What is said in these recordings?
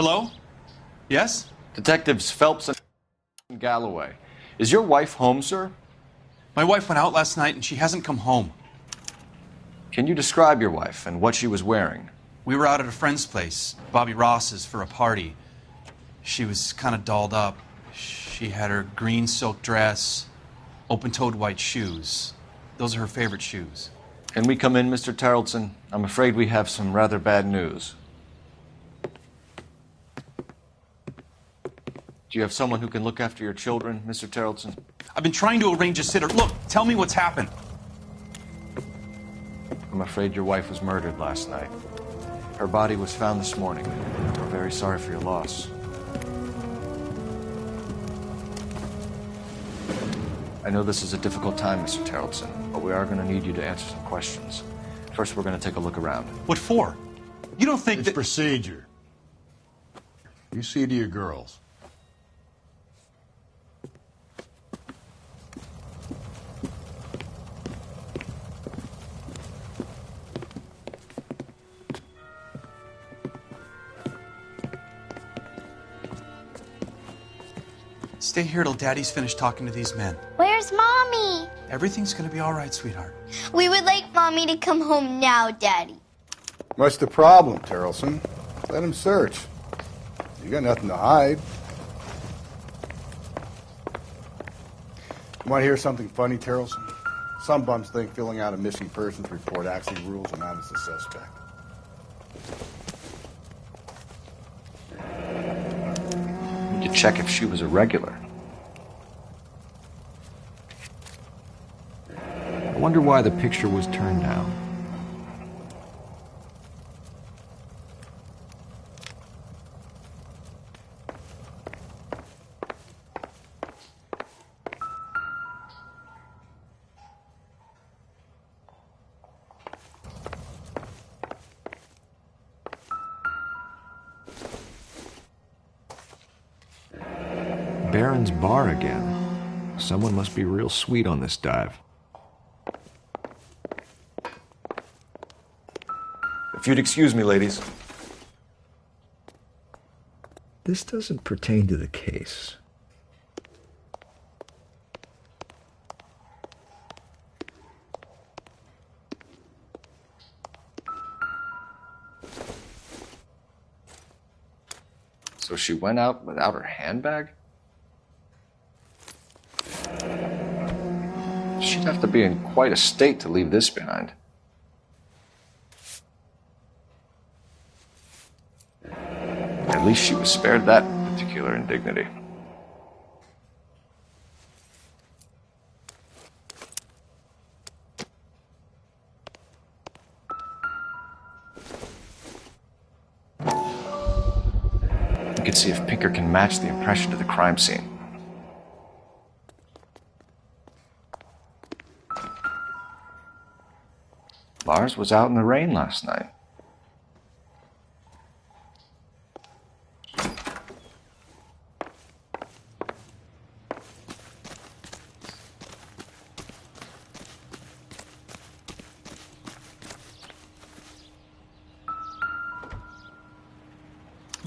Hello? Yes? Detectives Phelps and Galloway. Is your wife home, sir? My wife went out last night and she hasn't come home. Can you describe your wife and what she was wearing? We were out at a friend's place, Bobby Ross's, for a party. She was kind of dolled up. She had her green silk dress, open-toed white shoes. Those are her favorite shoes. Can we come in, Mr. Tarleton? I'm afraid we have some rather bad news. Do you have someone who can look after your children, Mr. Tarleton? I've been trying to arrange a sitter. Look, tell me what's happened. I'm afraid your wife was murdered last night. Her body was found this morning. We're very sorry for your loss. I know this is a difficult time, Mr. Tarleton, but we are going to need you to answer some questions. First, we're going to take a look around. What for? You don't think It's that... procedure. You see to your girls. Stay here till Daddy's finished talking to these men. Where's Mommy? Everything's gonna be all right, sweetheart. We would like Mommy to come home now, Daddy. What's the problem, Tarleton? Let him search. You got nothing to hide. You want to hear something funny, Tarleton? Some bums think filling out a missing persons report actually rules him out as a suspect. We need to check if she was a regular. I wonder why the picture was turned down. Baron's bar again. Someone must be real sweet on this dive. If you'd excuse me, ladies. This doesn't pertain to the case. So she went out without her handbag? She'd have to be in quite a state to leave this behind. At least she was spared that particular indignity. You can see if Pinker can match the impression to the crime scene. Lars was out in the rain last night.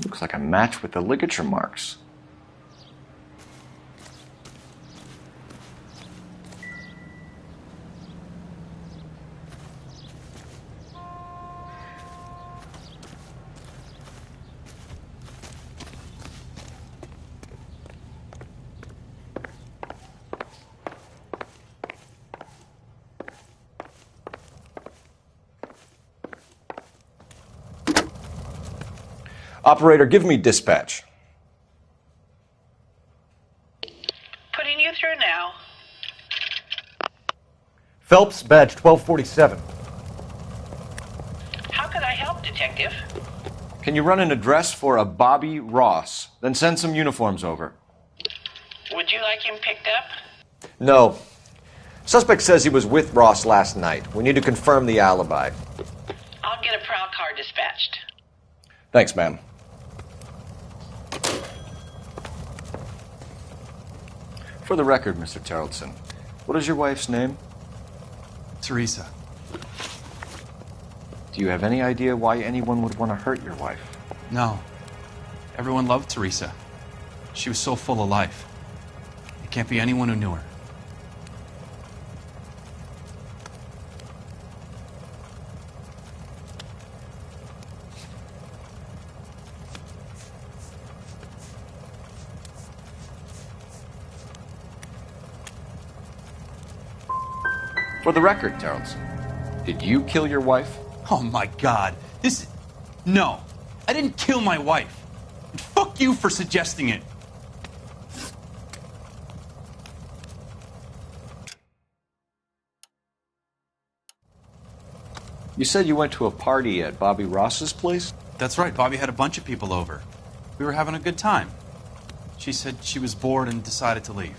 Looks like a match with the ligature marks. Operator, give me dispatch. Putting you through now. Phelps, badge 1247. How could I help, Detective? Can you run an address for a Bobby Ross? Then send some uniforms over. Would you like him picked up? No. Suspect says he was with Ross last night. We need to confirm the alibi. I'll get a prowl car dispatched. Thanks, ma'am. For the record, Mr. Tarleton, what is your wife's name? Teresa. Do you have any idea why anyone would want to hurt your wife? No. Everyone loved Teresa. She was so full of life. It can't be anyone who knew her. For the record, Tarleton, did you kill your wife? Oh my God. No, I didn't kill my wife. And fuck you for suggesting it. You said you went to a party at Bobby Ross's place? That's right, Bobby had a bunch of people over. We were having a good time. She said she was bored and decided to leave.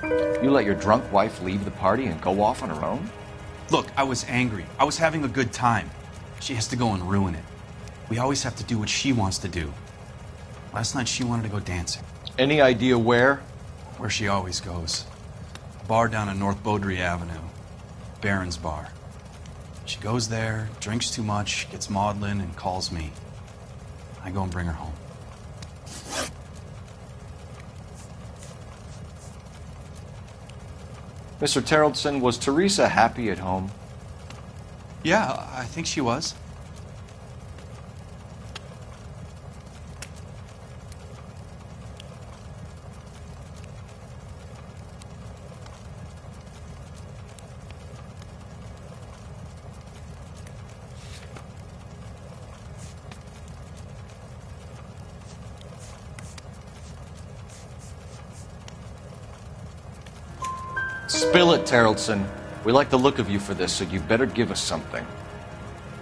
You let your drunk wife leave the party and go off on her own? Look, I was angry. I was having a good time. She has to go and ruin it. We always have to do what she wants to do. Last night she wanted to go dancing. Any idea where? Where she always goes. A bar down on North Beaudry Avenue. Baron's Bar. She goes there, drinks too much, gets maudlin, and calls me. I go and bring her home. Mr. Tarleton, was Teresa happy at home? Yeah, I think she was. Spill it, Tarleton. We like the look of you for this, so you better give us something.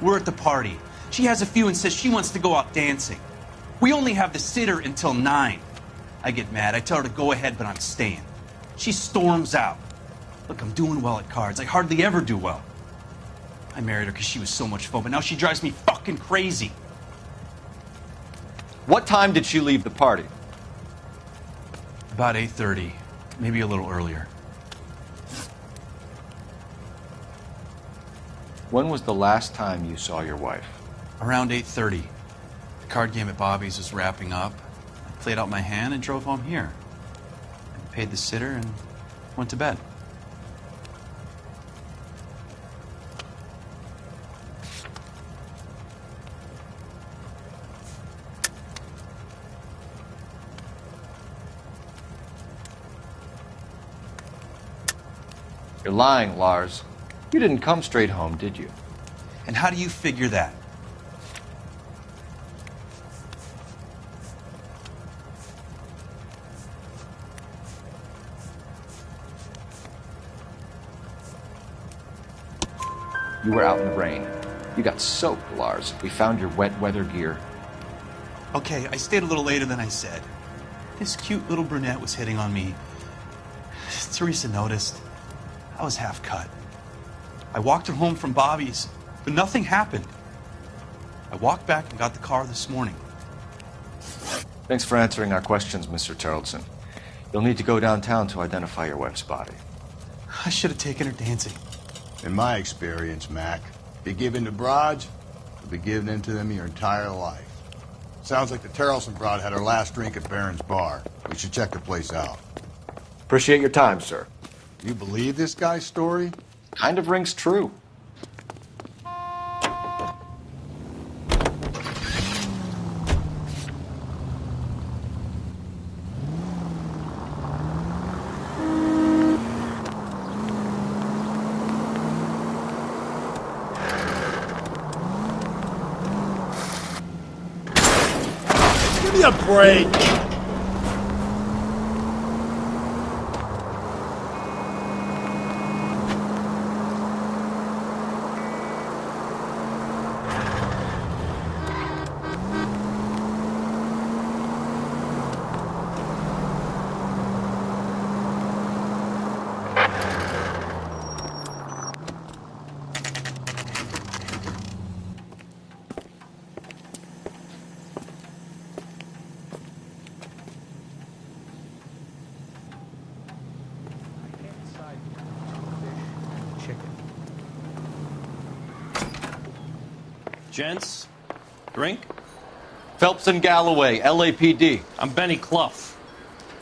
We're at the party. She has a few and says she wants to go out dancing. We only have the sitter until 9. I get mad. I tell her to go ahead, but I'm staying. She storms out. Look, I'm doing well at cards. I hardly ever do well. I married her because she was so much fun, but now she drives me fucking crazy. What time did she leave the party? About 8:30, maybe a little earlier. When was the last time you saw your wife? Around 8:30. The card game at Bobby's was wrapping up. I played out my hand and drove home here. I paid the sitter and went to bed. You're lying, Lars. You didn't come straight home, did you? And how do you figure that? You were out in the rain. You got soaked, Lars. We found your wet weather gear. Okay, I stayed a little later than I said. This cute little brunette was hitting on me. Teresa noticed. I was half cut. I walked her home from Bobby's, but nothing happened. I walked back and got the car this morning. Thanks for answering our questions, Mr. Tarleton. You'll need to go downtown to identify your wife's body. I should have taken her dancing. In my experience, Mac, if you give in to broads, you'll be giving in to them your entire life. Sounds like the Tarleton broad had her last drink at Baron's Bar. We should check the place out. Appreciate your time, sir. You believe this guy's story? Kind of rings true. Give me a break! Gents, drink? Phelps and Galloway, LAPD. I'm Benny Clough.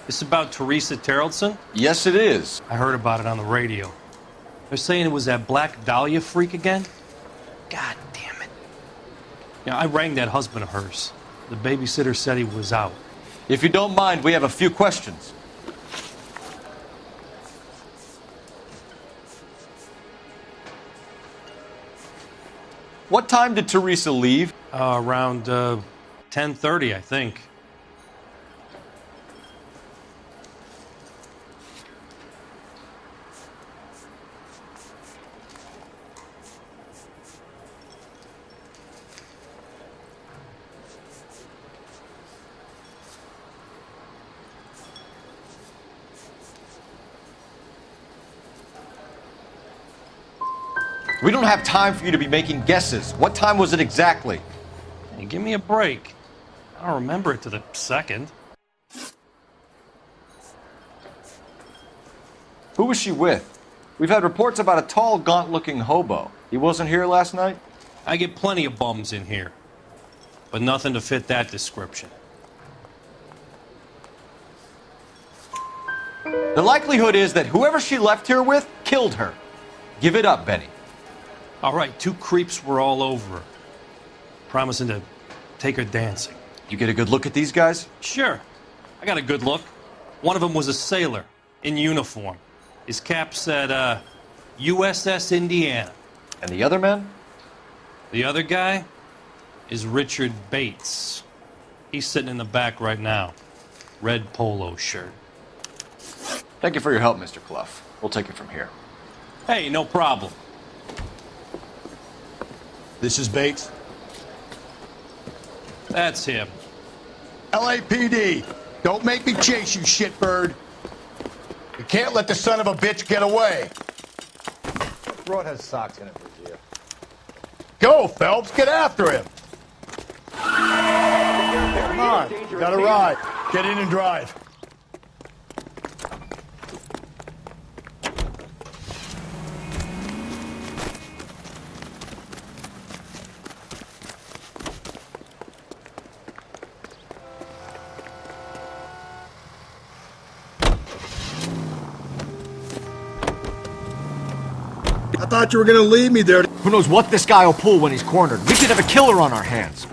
This about Teresa Terrellson? Yes, it is. I heard about it on the radio. They're saying it was that Black Dahlia freak again? God damn it. Yeah, I rang that husband of hers. The babysitter said he was out. If you don't mind, we have a few questions. What time did Teresa leave? Around 10:30, I think. We don't have time for you to be making guesses. What time was it exactly? Hey, give me a break. I don't remember it to the second. Who was she with? We've had reports about a tall, gaunt-looking hobo. He wasn't here last night? I get plenty of bums in here, but nothing to fit that description. The likelihood is that whoever she left here with killed her. Give it up, Benny. All right, 2 creeps were all over her, promising to take her dancing. You get a good look at these guys? Sure, I got a good look. One of them was a sailor in uniform. His cap said, USS Indiana. And the other men? The other guy is Richard Bates. He's sitting in the back right now. Red polo shirt. Thank you for your help, Mr. Clough. We'll take it from here. Hey, no problem. This is Bates. That's him. LAPD, don't make me chase you, shitbird. You can't let the son of a bitch get away. Broad has socks in it for you. Go, Phelps, get after him. Come on, you got a ride. Get in and drive. I thought you were gonna leave me there. Who knows what this guy will pull when he's cornered? We could have a killer on our hands.